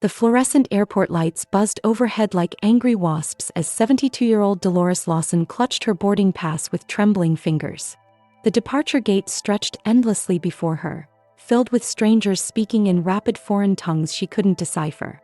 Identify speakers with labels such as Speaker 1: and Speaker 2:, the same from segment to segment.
Speaker 1: The fluorescent airport lights buzzed overhead like angry wasps as 72-year-old Dolores Lawson clutched her boarding pass with trembling fingers. The departure gate stretched endlessly before her, filled with strangers speaking in rapid foreign tongues she couldn't decipher.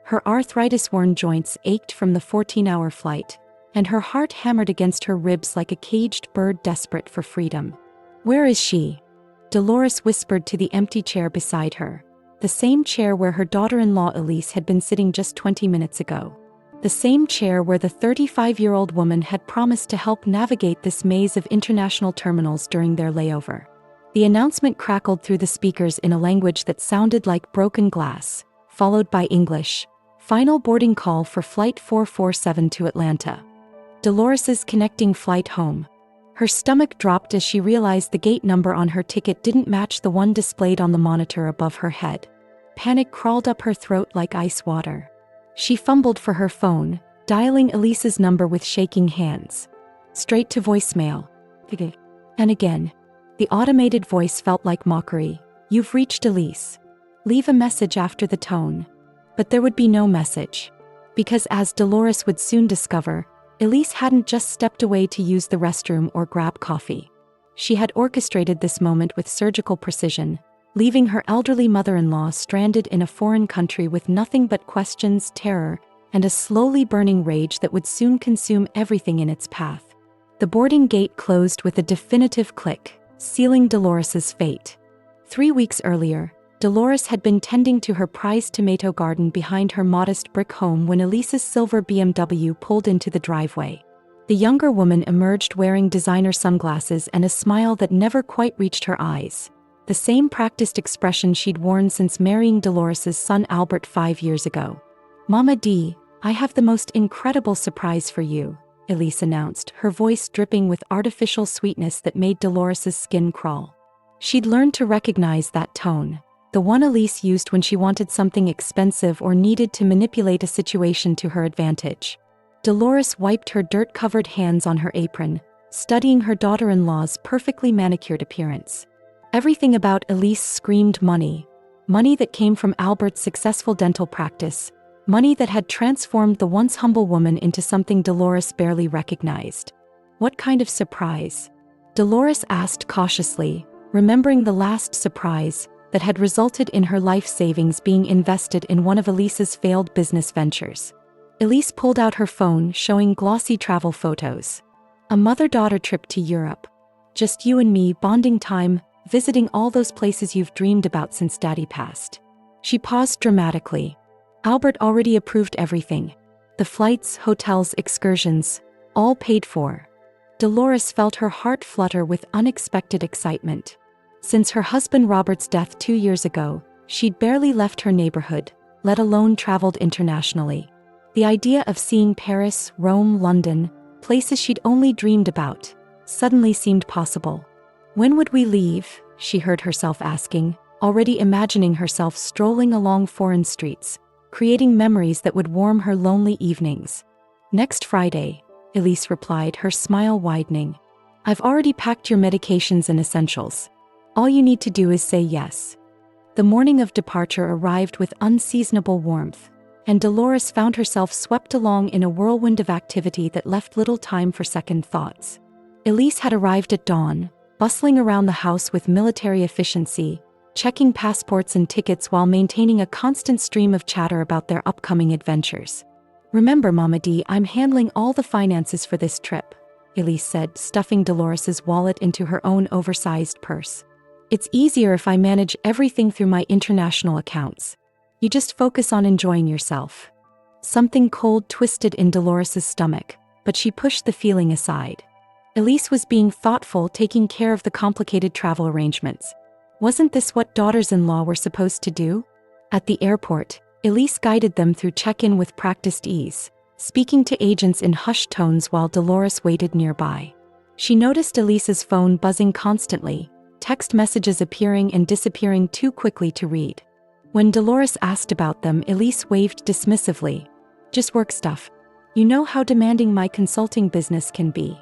Speaker 1: Her arthritis-worn joints ached from the 14-hour flight, and her heart hammered against her ribs like a caged bird desperate for freedom. "Where is she?" Dolores whispered to the empty chair beside her, the same chair where her daughter-in-law Elise had been sitting just 20 minutes ago. The same chair where the 35-year-old woman had promised to help navigate this maze of international terminals during their layover. The announcement crackled through the speakers in a language that sounded like broken glass, followed by English. "Final boarding call for Flight 447 to Atlanta." Dolores's connecting flight home. Her stomach dropped as she realized the gate number on her ticket didn't match the one displayed on the monitor above her head. Panic crawled up her throat like ice water. She fumbled for her phone, dialing Elise's number with shaking hands. Straight to voicemail. And again. The automated voice felt like mockery. "You've reached Elise. Leave a message after the tone." But there would be no message. Because as Dolores would soon discover, Elise hadn't just stepped away to use the restroom or grab coffee. She had orchestrated this moment with surgical precision, leaving her elderly mother-in-law stranded in a foreign country with nothing but questions, terror, and a slowly burning rage that would soon consume everything in its path. The boarding gate closed with a definitive click, sealing Dolores's fate. 3 weeks earlier, Dolores had been tending to her prized tomato garden behind her modest brick home when Elise's silver BMW pulled into the driveway. The younger woman emerged wearing designer sunglasses and a smile that never quite reached her eyes, the same practiced expression she'd worn since marrying Dolores's son Albert 5 years ago. "Mama D, I have the most incredible surprise for you," Elise announced, her voice dripping with artificial sweetness that made Dolores's skin crawl. She'd learned to recognize that tone, the one Elise used when she wanted something expensive or needed to manipulate a situation to her advantage. Dolores wiped her dirt-covered hands on her apron, studying her daughter-in-law's perfectly manicured appearance. Everything about Elise screamed money. Money that came from Albert's successful dental practice. Money that had transformed the once humble woman into something Dolores barely recognized. "What kind of surprise?" Dolores asked cautiously, remembering the last surprise that had resulted in her life savings being invested in one of Elise's failed business ventures. Elise pulled out her phone, showing glossy travel photos. "A mother-daughter trip to Europe. Just you and me, bonding time, visiting all those places you've dreamed about since Daddy passed." She paused dramatically. Albert already approved everything. The flights, hotels, excursions, all paid for. Dolores felt her heart flutter with unexpected excitement. Since her husband Robert's death 2 years ago, she'd barely left her neighborhood, let alone traveled internationally. The idea of seeing Paris, Rome, London, places she'd only dreamed about, suddenly seemed possible. "When would we leave?" she heard herself asking, already imagining herself strolling along foreign streets, creating memories that would warm her lonely evenings. "Next Friday," Elise replied, her smile widening. "I've already packed your medications and essentials. All you need to do is say yes." The morning of departure arrived with unseasonable warmth, and Dolores found herself swept along in a whirlwind of activity that left little time for second thoughts. Elise had arrived at dawn, bustling around the house with military efficiency, checking passports and tickets while maintaining a constant stream of chatter about their upcoming adventures. "Remember, Mama D, I'm handling all the finances for this trip," Elise said, stuffing Dolores's wallet into her own oversized purse. "It's easier if I manage everything through my international accounts. You just focus on enjoying yourself." Something cold twisted in Dolores's stomach, but she pushed the feeling aside. Elise was being thoughtful, taking care of the complicated travel arrangements. Wasn't this what daughters-in-law were supposed to do? At the airport, Elise guided them through check-in with practiced ease, speaking to agents in hushed tones while Dolores waited nearby. She noticed Elise's phone buzzing constantly, text messages appearing and disappearing too quickly to read. When Dolores asked about them, Elise waved dismissively. "Just work stuff. You know how demanding my consulting business can be."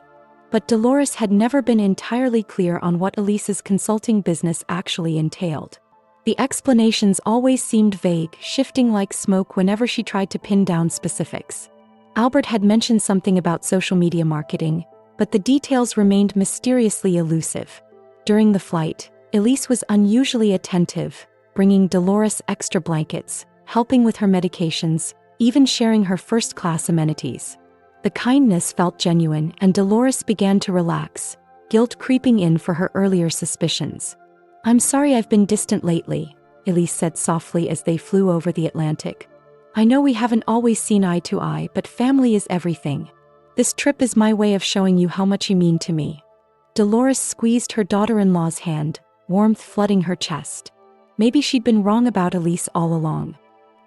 Speaker 1: But Dolores had never been entirely clear on what Elise's consulting business actually entailed. The explanations always seemed vague, shifting like smoke whenever she tried to pin down specifics. Albert had mentioned something about social media marketing, but the details remained mysteriously elusive. During the flight, Elise was unusually attentive, bringing Dolores extra blankets, helping with her medications, even sharing her first-class amenities. The kindness felt genuine, and Dolores began to relax, guilt creeping in for her earlier suspicions. "I'm sorry I've been distant lately," Elise said softly as they flew over the Atlantic. "I know we haven't always seen eye to eye, but family is everything. This trip is my way of showing you how much you mean to me." Dolores squeezed her daughter-in-law's hand, warmth flooding her chest. Maybe she'd been wrong about Elise all along.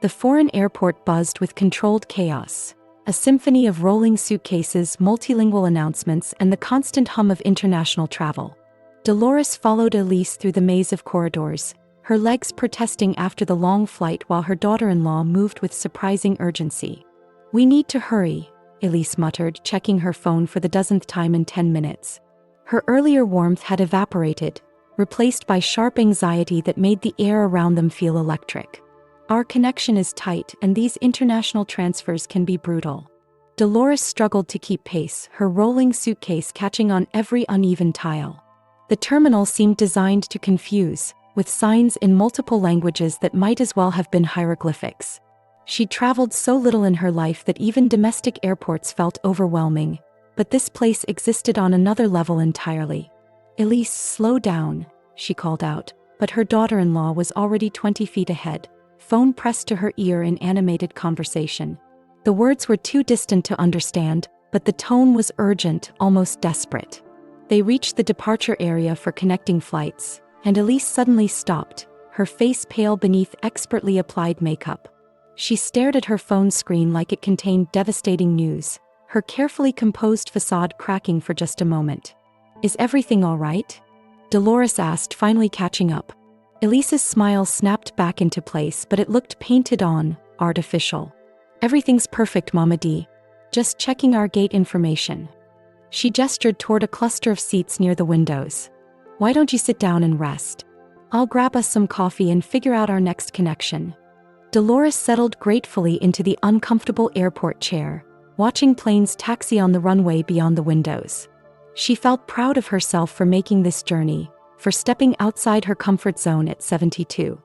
Speaker 1: The foreign airport buzzed with controlled chaos, a symphony of rolling suitcases, multilingual announcements, and the constant hum of international travel. Dolores followed Elise through the maze of corridors, her legs protesting after the long flight while her daughter-in-law moved with surprising urgency. "We need to hurry," Elise muttered, checking her phone for the dozenth time in 10 minutes. Her earlier warmth had evaporated, replaced by sharp anxiety that made the air around them feel electric. "Our connection is tight, and these international transfers can be brutal." Dolores struggled to keep pace, her rolling suitcase catching on every uneven tile. The terminal seemed designed to confuse, with signs in multiple languages that might as well have been hieroglyphics. She'd traveled so little in her life that even domestic airports felt overwhelming, but this place existed on another level entirely. "Elise, slow down," she called out, but her daughter-in-law was already 20 feet ahead, phone pressed to her ear in animated conversation. The words were too distant to understand, but the tone was urgent, almost desperate. They reached the departure area for connecting flights, and Elise suddenly stopped, her face pale beneath expertly applied makeup. She stared at her phone screen like it contained devastating news, her carefully composed facade cracking for just a moment. "Is everything all right?" Dolores asked, finally catching up. Elise's smile snapped back into place, but it looked painted on, artificial. "Everything's perfect, Mama D. Just checking our gate information." She gestured toward a cluster of seats near the windows. "Why don't you sit down and rest? I'll grab us some coffee and figure out our next connection." Dolores settled gratefully into the uncomfortable airport chair, watching planes taxi on the runway beyond the windows. She felt proud of herself for making this journey, for stepping outside her comfort zone at 72.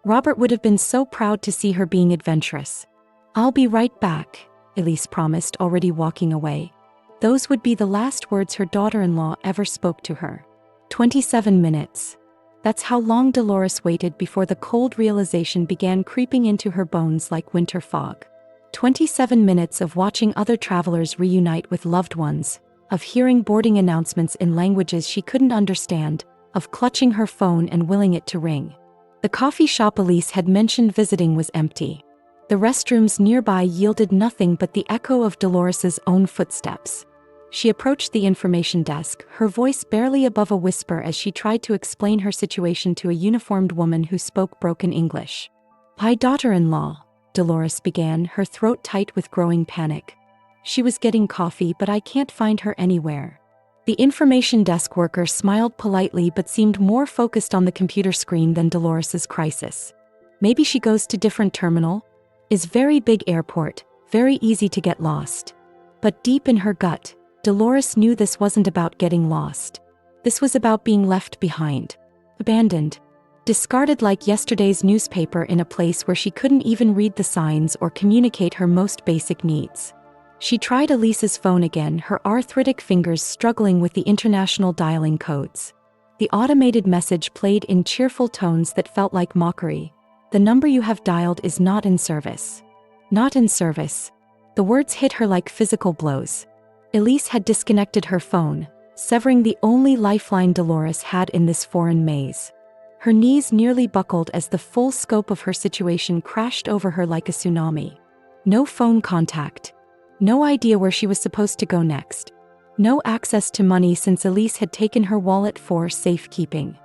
Speaker 1: Robert would have been so proud to see her being adventurous. "I'll be right back," Elise promised, already walking away. Those would be the last words her daughter-in-law ever spoke to her. 27 minutes. That's how long Dolores waited before the cold realization began creeping into her bones like winter fog. 27 minutes of watching other travelers reunite with loved ones, of hearing boarding announcements in languages she couldn't understand, of clutching her phone and willing it to ring. The coffee shop Elise had mentioned visiting was empty. The restrooms nearby yielded nothing but the echo of Dolores's own footsteps. She approached the information desk, her voice barely above a whisper as she tried to explain her situation to a uniformed woman who spoke broken English. "Hi, daughter-in-law," Dolores began, her throat tight with growing panic. "She was getting coffee, but I can't find her anywhere." The information desk worker smiled politely but seemed more focused on the computer screen than Dolores's crisis. "Maybe she goes to different terminal? Is very big airport, very easy to get lost." But deep in her gut, Dolores knew this wasn't about getting lost. This was about being left behind. Abandoned. Discarded like yesterday's newspaper in a place where she couldn't even read the signs or communicate her most basic needs. She tried Elise's phone again, her arthritic fingers struggling with the international dialing codes. The automated message played in cheerful tones that felt like mockery. "The number you have dialed is not in service." Not in service. The words hit her like physical blows. Elise had disconnected her phone, severing the only lifeline Dolores had in this foreign maze. Her knees nearly buckled as the full scope of her situation crashed over her like a tsunami. No phone contact. No idea where she was supposed to go next. No access to money since Elise had taken her wallet for safekeeping.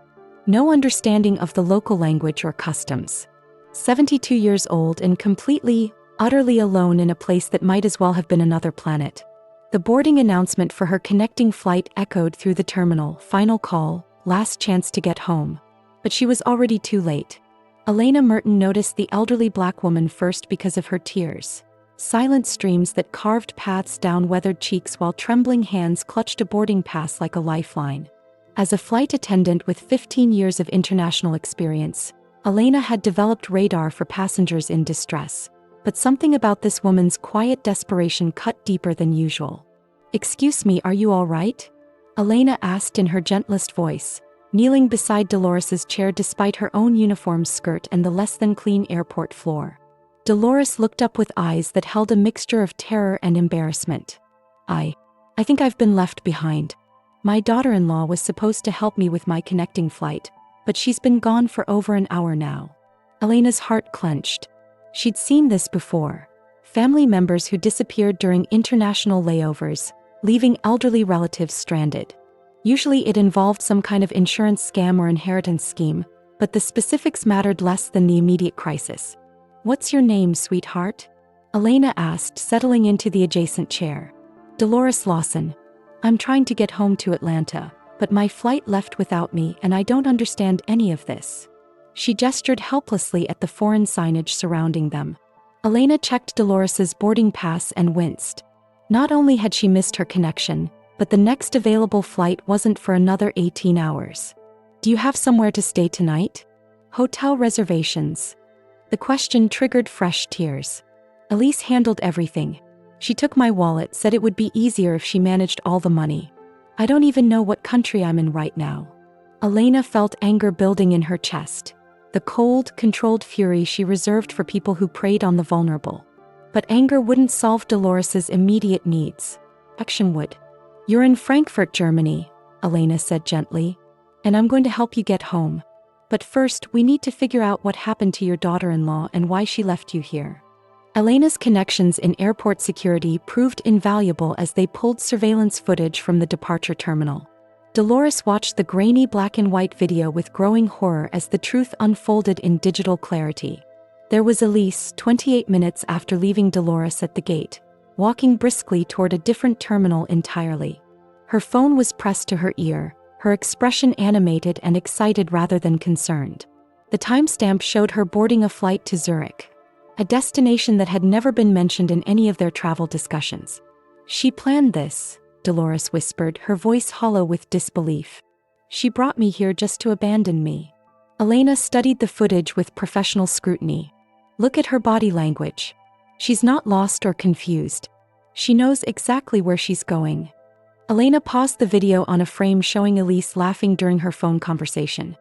Speaker 1: No understanding of the local language or customs. 72 years old and completely, utterly alone in a place that might as well have been another planet. The boarding announcement for her connecting flight echoed through the terminal, "Final call, last chance to get home." But she was already too late. Elena Merton noticed the elderly black woman first because of her tears. Silent streams that carved paths down weathered cheeks while trembling hands clutched a boarding pass like a lifeline. As a flight attendant with 15 years of international experience, Elena had developed radar for passengers in distress. But something about this woman's quiet desperation cut deeper than usual. "Excuse me, are you all right?" Elena asked in her gentlest voice, kneeling beside Dolores's chair despite her own uniform skirt and the less-than-clean airport floor. Dolores looked up with eyes that held a mixture of terror and embarrassment. I think I've been left behind. My daughter-in-law was supposed to help me with my connecting flight, but she's been gone for over an hour now." Elena's heart clenched. She'd seen this before. Family members who disappeared during international layovers, leaving elderly relatives stranded. Usually it involved some kind of insurance scam or inheritance scheme, but the specifics mattered less than the immediate crisis. "What's your name, sweetheart?" Elena asked, settling into the adjacent chair. "Dolores Lawson. I'm trying to get home to Atlanta, but my flight left without me and I don't understand any of this." She gestured helplessly at the foreign signage surrounding them. Elena checked Dolores's boarding pass and winced. Not only had she missed her connection, but the next available flight wasn't for another 18 hours. "Do you have somewhere to stay tonight? Hotel reservations?" The question triggered fresh tears. "Elise handled everything. She took my wallet, said it would be easier if she managed all the money. I don't even know what country I'm in right now." Elena felt anger building in her chest. The cold, controlled fury she reserved for people who preyed on the vulnerable. But anger wouldn't solve Dolores's immediate needs. Action would. "You're in Frankfurt, Germany," Elena said gently. "And I'm going to help you get home. But first, we need to figure out what happened to your daughter-in-law and why she left you here." Elena's connections in airport security proved invaluable as they pulled surveillance footage from the departure terminal. Dolores watched the grainy black-and-white video with growing horror as the truth unfolded in digital clarity. There was Elise, 28 minutes after leaving Dolores at the gate, walking briskly toward a different terminal entirely. Her phone was pressed to her ear, her expression animated and excited rather than concerned. The timestamp showed her boarding a flight to Zurich, a destination that had never been mentioned in any of their travel discussions. "She planned this," Dolores whispered, her voice hollow with disbelief. "She brought me here just to abandon me." Elena studied the footage with professional scrutiny. "Look at her body language. She's not lost or confused. She knows exactly where she's going." Elena paused the video on a frame showing Elise laughing during her phone conversation.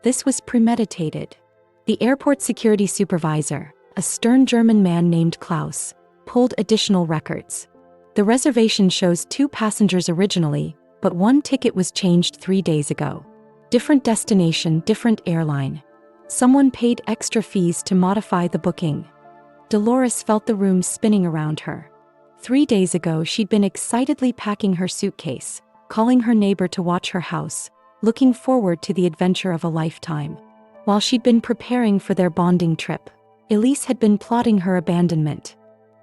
Speaker 1: This was premeditated. The airport security supervisor, a stern German man named Klaus, pulled additional records. The reservation shows 2 passengers originally, but one ticket was changed 3 days ago. Different destination, different airline. Someone paid extra fees to modify the booking. Dolores felt the room spinning around her. 3 days ago, she'd been excitedly packing her suitcase, calling her neighbor to watch her house, looking forward to the adventure of a lifetime. While she'd been preparing for their bonding trip, Elise had been plotting her abandonment.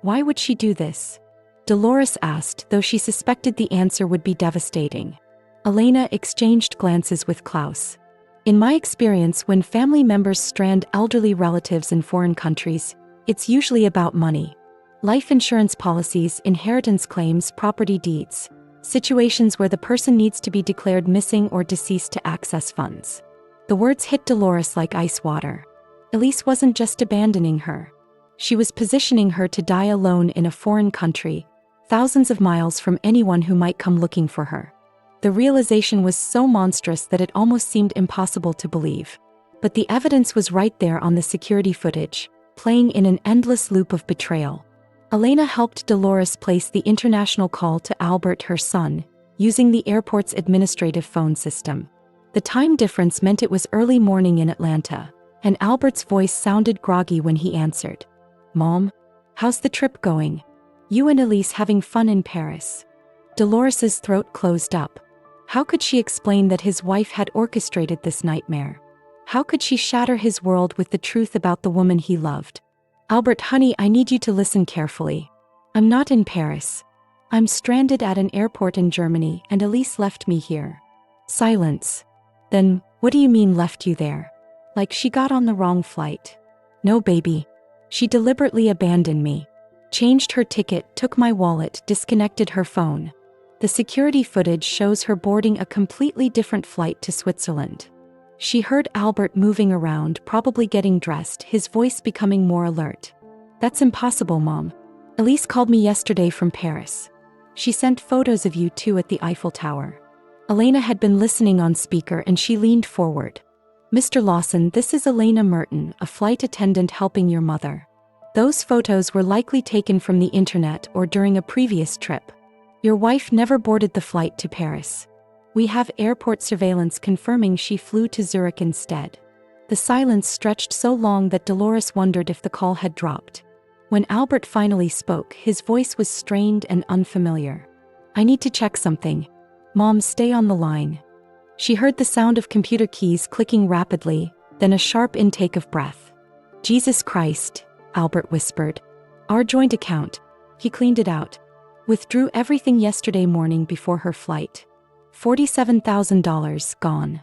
Speaker 1: Why would she do this? Dolores asked, though she suspected the answer would be devastating. Elena exchanged glances with Klaus. "In my experience, when family members strand elderly relatives in foreign countries, it's usually about money. Life insurance policies, inheritance claims, property deeds. Situations where the person needs to be declared missing or deceased to access funds." The words hit Dolores like ice water. Elise wasn't just abandoning her. She was positioning her to die alone in a foreign country, thousands of miles from anyone who might come looking for her. The realization was so monstrous that it almost seemed impossible to believe. But the evidence was right there on the security footage, playing in an endless loop of betrayal. Elena helped Dolores place the international call to Albert, her son, using the airport's administrative phone system. The time difference meant it was early morning in Atlanta, and Albert's voice sounded groggy when he answered. "Mom, how's the trip going? You and Elise having fun in Paris?" Dolores's throat closed up. How could she explain that his wife had orchestrated this nightmare? How could she shatter his world with the truth about the woman he loved? "Albert, honey, I need you to listen carefully. I'm not in Paris. I'm stranded at an airport in Germany, and Elise left me here." Silence. "Then, what do you mean left you there?" Like she got on the wrong flight. No, baby. She deliberately abandoned me. Changed her ticket, took my wallet, disconnected her phone. The security footage shows her boarding a completely different flight to Switzerland. She heard Albert moving around, probably getting dressed, his voice becoming more alert. That's impossible, Mom. Elise called me yesterday from Paris. She sent photos of you two at the Eiffel Tower. Elena had been listening on speaker and she leaned forward. Mr. Lawson, this is Elena Merton, a flight attendant helping your mother. Those photos were likely taken from the internet or during a previous trip. Your wife never boarded the flight to Paris. We have airport surveillance confirming she flew to Zurich instead. The silence stretched so long that Dolores wondered if the call had dropped. When Albert finally spoke, his voice was strained and unfamiliar. I need to check something. Mom, stay on the line. She heard the sound of computer keys clicking rapidly, then a sharp intake of breath. Jesus Christ, Albert whispered. Our joint account. He cleaned it out. Withdrew everything yesterday morning before her flight. $47,000 gone.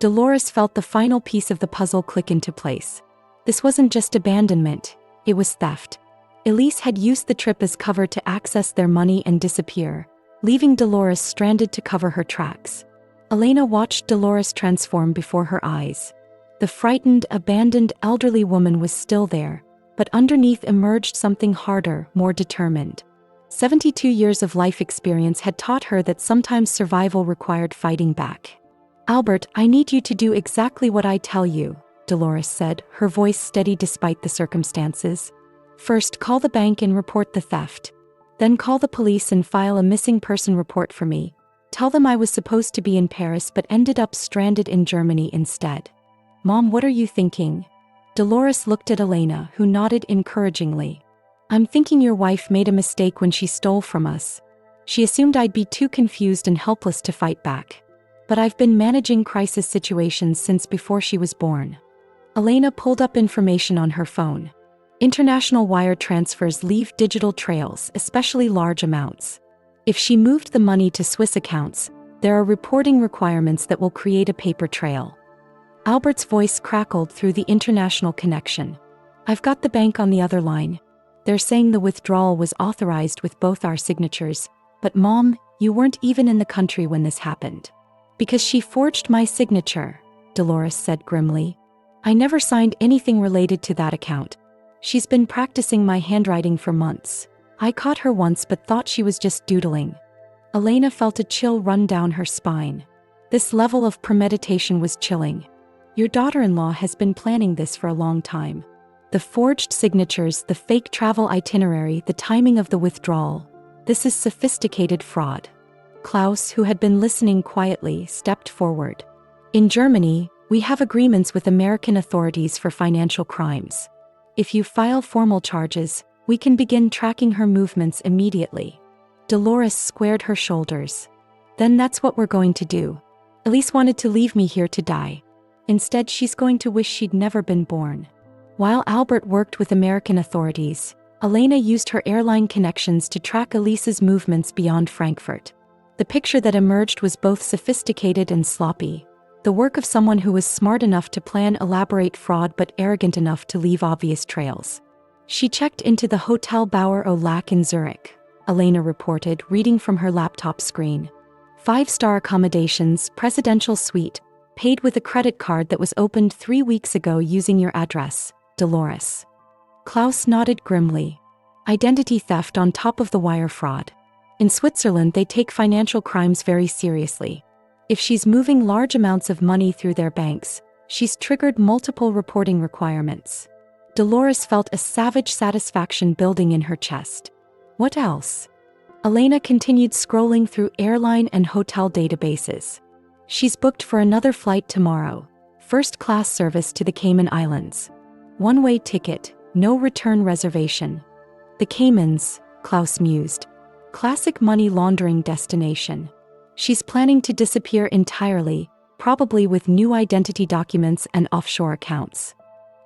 Speaker 1: Dolores felt the final piece of the puzzle click into place. This wasn't just abandonment, it was theft. Elise had used the trip as cover to access their money and disappear, leaving Dolores stranded to cover her tracks. Elena watched Dolores transform before her eyes. The frightened, abandoned elderly woman was still there, but underneath emerged something harder, more determined. 72 years of life experience had taught her that sometimes survival required fighting back. Albert, I need you to do exactly what I tell you, Dolores said, her voice steady despite the circumstances. First, call the bank and report the theft. Then call the police and file a missing person report for me. Tell them I was supposed to be in Paris but ended up stranded in Germany instead. Mom, what are you thinking? Dolores looked at Elena, who nodded encouragingly. I'm thinking your wife made a mistake when she stole from us. She assumed I'd be too confused and helpless to fight back. But I've been managing crisis situations since before she was born. Elena pulled up information on her phone. International wire transfers leave digital trails, especially large amounts. If she moved the money to Swiss accounts, there are reporting requirements that will create a paper trail. Albert's voice crackled through the international connection. I've got the bank on the other line. They're saying the withdrawal was authorized with both our signatures, but Mom, you weren't even in the country when this happened. Because she forged my signature, Dolores said grimly. I never signed anything related to that account. She's been practicing my handwriting for months. I caught her once but thought she was just doodling. Elena felt a chill run down her spine. This level of premeditation was chilling. Your daughter-in-law has been planning this for a long time. The forged signatures, the fake travel itinerary, the timing of the withdrawal. This is sophisticated fraud. Klaus, who had been listening quietly, stepped forward. In Germany, we have agreements with American authorities for financial crimes. If you file formal charges, we can begin tracking her movements immediately. Dolores squared her shoulders. Then that's what we're going to do. Elise wanted to leave me here to die. Instead, she's going to wish she'd never been born. While Albert worked with American authorities, Elena used her airline connections to track Elise's movements beyond Frankfurt. The picture that emerged was both sophisticated and sloppy, the work of someone who was smart enough to plan elaborate fraud but arrogant enough to leave obvious trails. She checked into the Hotel Bauer au Lac in Zurich, Elena reported, reading from her laptop screen. 5-star accommodations, presidential suite, paid with a credit card that was opened 3 weeks ago using your address, Dolores. Klaus nodded grimly. Identity theft on top of the wire fraud. In Switzerland, they take financial crimes very seriously. If she's moving large amounts of money through their banks, she's triggered multiple reporting requirements. Dolores felt a savage satisfaction building in her chest. What else? Elena continued scrolling through airline and hotel databases. She's booked for another flight tomorrow, first-class service to the Cayman Islands. One-way ticket, no return reservation. The Caymans, Klaus mused. Classic money laundering destination. She's planning to disappear entirely, probably with new identity documents and offshore accounts.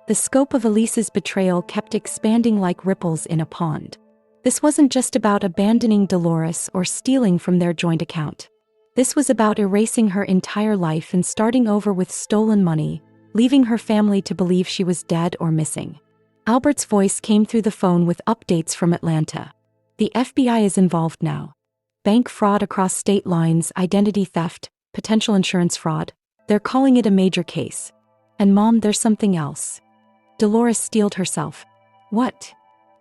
Speaker 1: The scope of Elise's betrayal kept expanding like ripples in a pond. This wasn't just about abandoning Dolores or stealing from their joint account. This was about erasing her entire life and starting over with stolen money, leaving her family to believe she was dead or missing. Albert's voice came through the phone with updates from Atlanta. The FBI is involved now. Bank fraud across state lines, identity theft, potential insurance fraud. They're calling it a major case. And Mom, there's something else. Dolores steeled herself. What?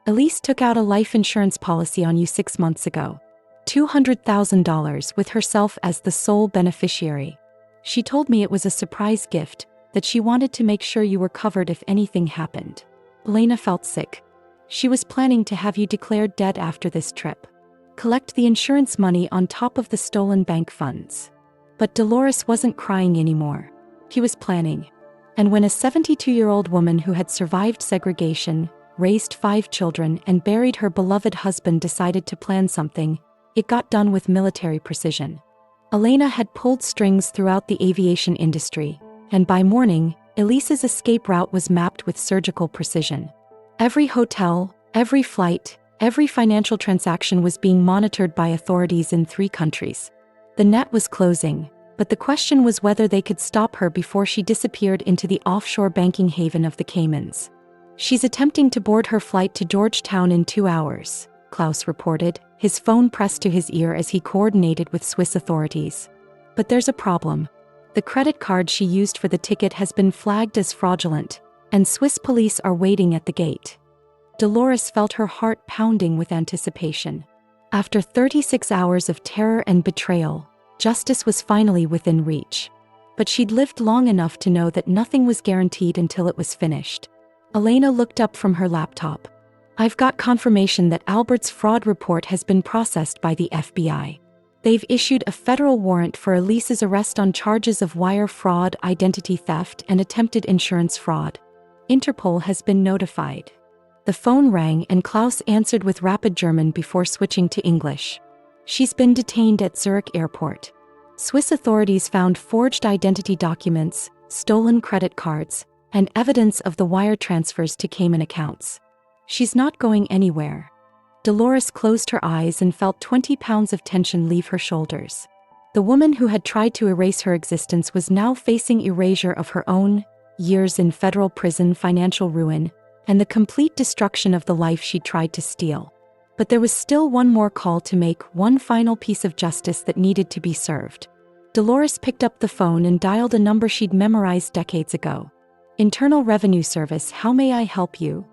Speaker 1: Elise took out a life insurance policy on you 6 months ago. $200,000 with herself as the sole beneficiary. She told me it was a surprise gift, that she wanted to make sure you were covered if anything happened. Elena felt sick. She was planning to have you declared dead after this trip. Collect the insurance money on top of the stolen bank funds. But Dolores wasn't crying anymore. He was planning. And when a 72-year-old woman who had survived segregation, raised 5 children, and buried her beloved husband decided to plan something, it got done with military precision. Elena had pulled strings throughout the aviation industry, and by morning, Elise's escape route was mapped with surgical precision. Every hotel, every flight, every financial transaction was being monitored by authorities in 3 countries. The net was closing, but the question was whether they could stop her before she disappeared into the offshore banking haven of the Caymans. She's attempting to board her flight to Georgetown in 2 hours, Klaus reported, his phone pressed to his ear as he coordinated with Swiss authorities. But there's a problem. The credit card she used for the ticket has been flagged as fraudulent, and Swiss police are waiting at the gate. Dolores felt her heart pounding with anticipation. After 36 hours of terror and betrayal, justice was finally within reach. But she'd lived long enough to know that nothing was guaranteed until it was finished. Elena looked up from her laptop. I've got confirmation that Albert's fraud report has been processed by the FBI. They've issued a federal warrant for Elise's arrest on charges of wire fraud, identity theft, and attempted insurance fraud. Interpol has been notified. The phone rang and Klaus answered with rapid German before switching to English. She's been detained at Zurich airport. Swiss authorities found forged identity documents, stolen credit cards, and evidence of the wire transfers to Cayman accounts. She's not going anywhere. Dolores closed her eyes and felt 20 pounds of tension leave her shoulders. The woman who had tried to erase her existence was now facing erasure of her own, years in federal prison, financial ruin, and the complete destruction of the life she tried to steal. But there was still one more call to make, one final piece of justice that needed to be served. Dolores picked up the phone and dialed a number she'd memorized decades ago. Internal Revenue Service, how may I help you?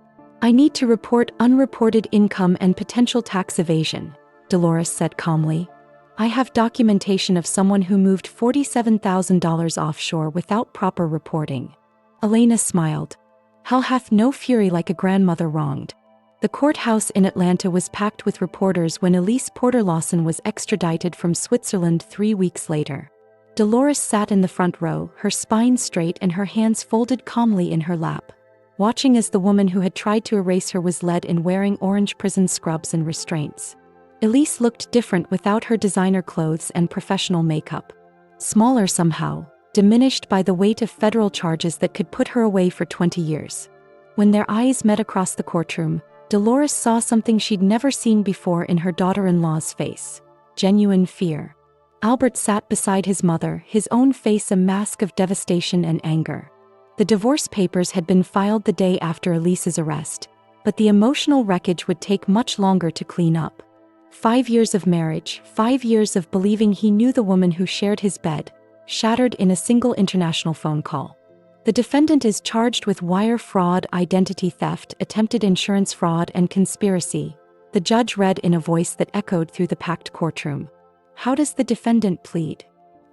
Speaker 1: I need to report unreported income and potential tax evasion, Dolores said calmly. I have documentation of someone who moved $47,000 offshore without proper reporting. Elena smiled. Hell hath no fury like a grandmother wronged. The courthouse in Atlanta was packed with reporters when Elise Porter Lawson was extradited from Switzerland 3 weeks later. Dolores sat in the front row, her spine straight and her hands folded calmly in her lap, watching as the woman who had tried to erase her was led in wearing orange prison scrubs and restraints. Elise looked different without her designer clothes and professional makeup. Smaller somehow, diminished by the weight of federal charges that could put her away for 20 years. When their eyes met across the courtroom, Dolores saw something she'd never seen before in her daughter-in-law's face: genuine fear. Albert sat beside his mother, his own face a mask of devastation and anger. The divorce papers had been filed the day after Elise's arrest, but the emotional wreckage would take much longer to clean up. 5 years of marriage, 5 years of believing he knew the woman who shared his bed, shattered in a single international phone call. The defendant is charged with wire fraud, identity theft, attempted insurance fraud, and conspiracy, the judge read in a voice that echoed through the packed courtroom. How does the defendant plead?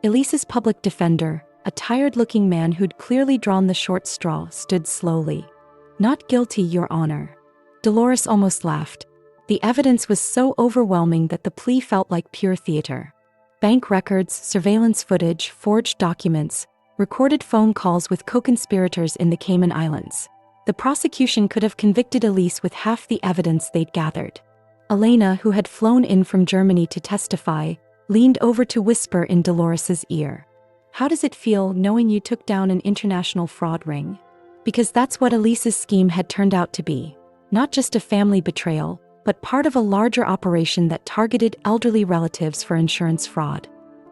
Speaker 1: Elise's public defender, a tired-looking man who'd clearly drawn the short straw, stood slowly. Not guilty, Your Honor. Dolores almost laughed. The evidence was so overwhelming that the plea felt like pure theater. Bank records, surveillance footage, forged documents, recorded phone calls with co-conspirators in the Cayman Islands. The prosecution could have convicted Elise with half the evidence they'd gathered. Elena, who had flown in from Germany to testify, leaned over to whisper in Dolores's ear. How does it feel knowing you took down an international fraud ring? Because that's what Elise's scheme had turned out to be. Not just a family betrayal, but part of a larger operation that targeted elderly relatives for insurance fraud.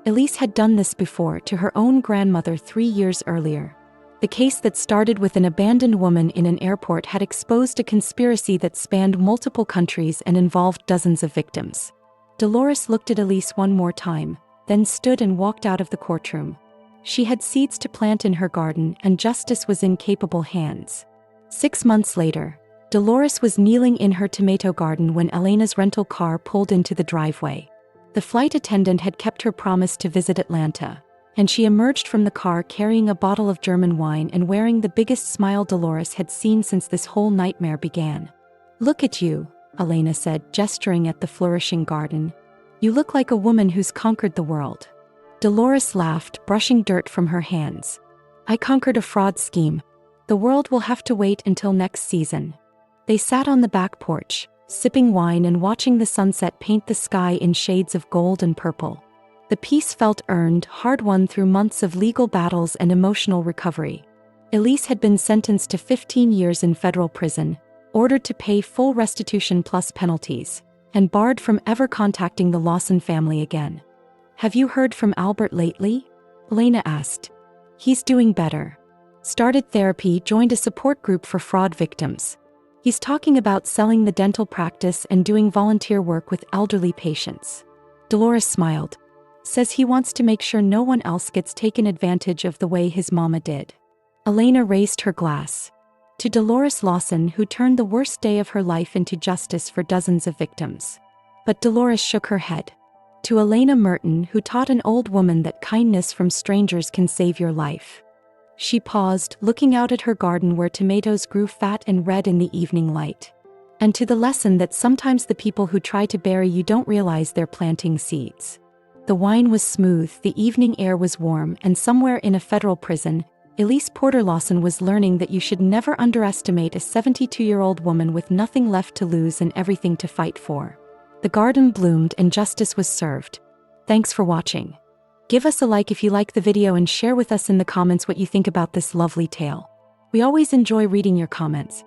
Speaker 1: Elise had done this before to her own grandmother 3 years earlier. The case that started with an abandoned woman in an airport had exposed a conspiracy that spanned multiple countries and involved dozens of victims. Dolores looked at Elise one more time, then stood and walked out of the courtroom. She had seeds to plant in her garden, and justice was in capable hands. 6 months later, Dolores was kneeling in her tomato garden when Elena's rental car pulled into the driveway. The flight attendant had kept her promise to visit Atlanta, and she emerged from the car carrying a bottle of German wine and wearing the biggest smile Dolores had seen since this whole nightmare began. "Look at you," Elena said, gesturing at the flourishing garden. "You look like a woman who's conquered the world." Dolores laughed, brushing dirt from her hands. "I conquered a fraud scheme. The world will have to wait until next season." They sat on the back porch, sipping wine and watching the sunset paint the sky in shades of gold and purple. The peace felt earned, hard-won through months of legal battles and emotional recovery. Elise had been sentenced to 15 years in federal prison, ordered to pay full restitution plus penalties, and barred from ever contacting the Lawson family again. "Have you heard from Albert lately?" Elena asked. "He's doing better. Started therapy, joined a support group for fraud victims. He's talking about selling the dental practice and doing volunteer work with elderly patients." Dolores smiled. "Says he wants to make sure no one else gets taken advantage of the way his mama did." Elena raised her glass. To Dolores Lawson, who turned the worst day of her life into justice for dozens of victims. But Dolores shook her head. To Elena Merton, who taught an old woman that kindness from strangers can save your life. She paused, looking out at her garden where tomatoes grew fat and red in the evening light. And to the lesson that sometimes the people who try to bury you don't realize they're planting seeds. The wine was smooth, the evening air was warm, and somewhere in a federal prison, Elise Porter Lawson was learning that you should never underestimate a 72-year-old woman with nothing left to lose and everything to fight for. The garden bloomed and justice was served. Thanks for watching. Give us a like if you like the video and share with us in the comments what you think about this lovely tale. We always enjoy reading your comments.